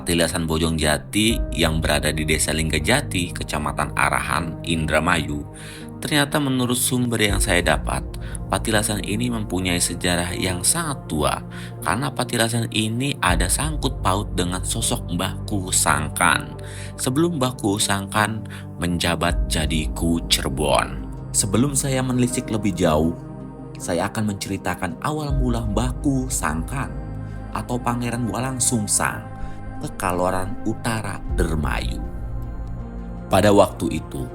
Patilasan Bojongjati yang berada di Desa Linggajati, Kecamatan Arahan, Indramayu. Ternyata menurut sumber yang saya dapat, patilasan ini mempunyai sejarah yang sangat tua karena patilasan ini ada sangkut paut dengan sosok Mbah Kuhu Sangkan sebelum Mbah Kuhu Sangkan menjabat jadi Kuhu Cirebon. Sebelum saya menelisik lebih jauh, saya akan menceritakan awal mula Mbah Kuhu Sangkan atau Pangeran Walang Sungsang ke Kaloran Utara Dermayu. Pada waktu itu,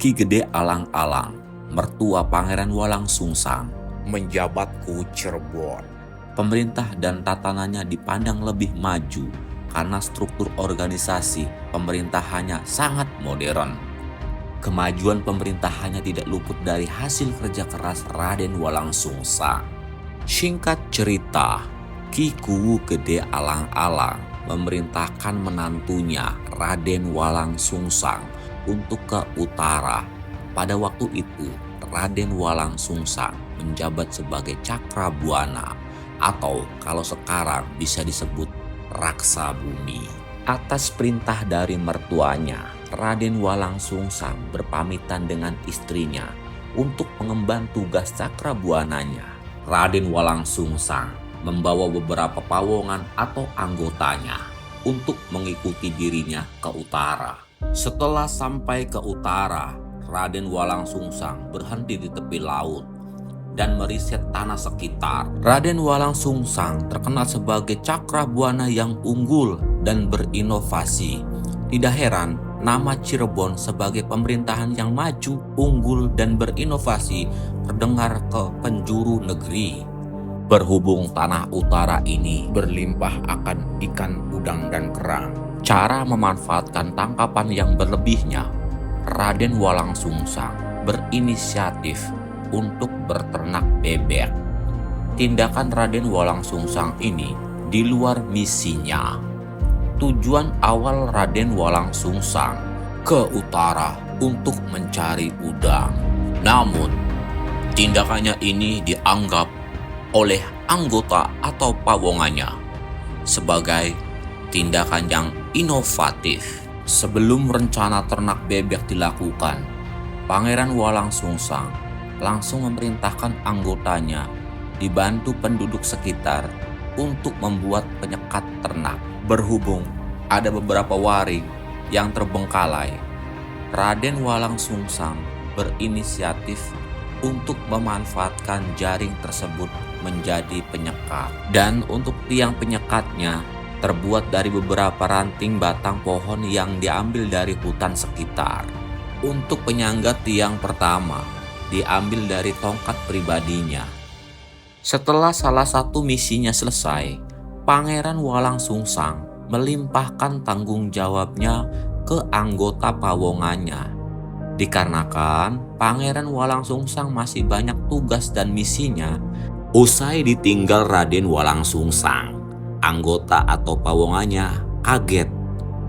Ki Gede Alang-Alang, mertua Pangeran Walang Sungsang, menjabat Kuhu Cirebon. Pemerintah dan tatanannya dipandang lebih maju karena struktur organisasi pemerintahannya sangat modern. Kemajuan pemerintahannya tidak luput dari hasil kerja keras Raden Walang Sungsang. Singkat cerita, Ki Kuwu Gede Alang-Alang memerintahkan menantunya Raden Walang Sungsang untuk ke utara. Pada waktu itu, Raden Walang Sungsang menjabat sebagai Cakrabuana atau kalau sekarang bisa disebut Raksa Bumi. Atas perintah dari mertuanya, Raden Walang Sungsang berpamitan dengan istrinya untuk mengemban tugas Cakrabuananya. Raden Walang Sungsang membawa beberapa pawongan atau anggotanya untuk mengikuti dirinya ke utara. Setelah sampai ke utara, Raden Walang Sungsang berhenti di tepi laut dan meriset tanah sekitar. Raden Walang Sungsang terkenal sebagai Cakrabuana yang unggul dan berinovasi. Tidak heran nama Cirebon sebagai pemerintahan yang maju, unggul, dan berinovasi terdengar ke penjuru negeri. Berhubung tanah utara ini berlimpah akan ikan udang dan kerang, cara memanfaatkan tangkapan yang berlebihnya, Raden Walang Sungsang berinisiatif untuk berternak bebek. Tindakan Raden Walang Sungsang ini di luar misinya. Tujuan awal Raden Walang Sungsang ke utara untuk mencari udang. Namun, tindakannya ini dianggap oleh anggota atau pawongannya sebagai tindakan yang inovatif. Sebelum rencana ternak bebek dilakukan, Pangeran Walang Sungsang langsung memerintahkan anggotanya dibantu penduduk sekitar untuk membuat penyekat ternak. Berhubung ada beberapa waring yang terbengkalai, Raden Walang Sungsang berinisiatif untuk memanfaatkan jaring tersebut menjadi penyekat. Dan untuk tiang penyekatnya terbuat dari beberapa ranting batang pohon yang diambil dari hutan sekitar. Untuk penyangga tiang pertama diambil dari tongkat pribadinya. Setelah salah satu misinya selesai, Pangeran Walang Sungsang melimpahkan tanggung jawabnya ke anggota pawongannya. Dikarenakan Pangeran Walang Sungsang masih banyak tugas dan misinya, usai ditinggal Raden Walang Sungsang, anggota atau pawongannya kaget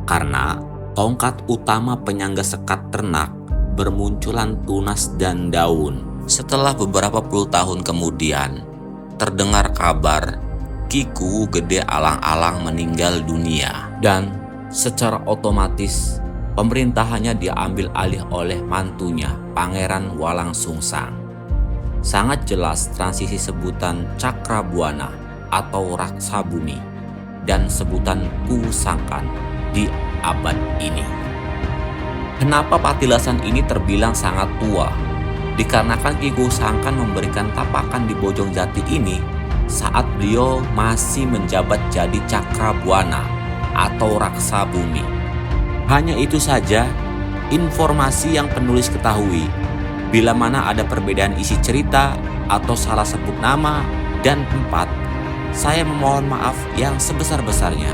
karena tongkat utama penyangga sekat ternak bermunculan tunas dan daun. Setelah beberapa puluh tahun kemudian, terdengar kabar Ki Kuwu Gede Alang-Alang meninggal dunia dan secara otomatis pemerintahannya diambil alih oleh mantunya Pangeran Walang Sungsang. Sangat jelas transisi sebutan Cakrabuana atau Raksa Bumi dan sebutan Kuhu Sangkan di abad ini. Kenapa patilasan ini terbilang sangat tua? Dikarenakan Ki Kuhu Sangkan memberikan tapakan di Bojongjati ini saat beliau masih menjabat jadi Cakrabuana atau Raksa Bumi. Hanya itu saja informasi yang penulis ketahui. Bila mana ada perbedaan isi cerita atau salah sebut nama dan tempat, saya memohon maaf yang sebesar-besarnya.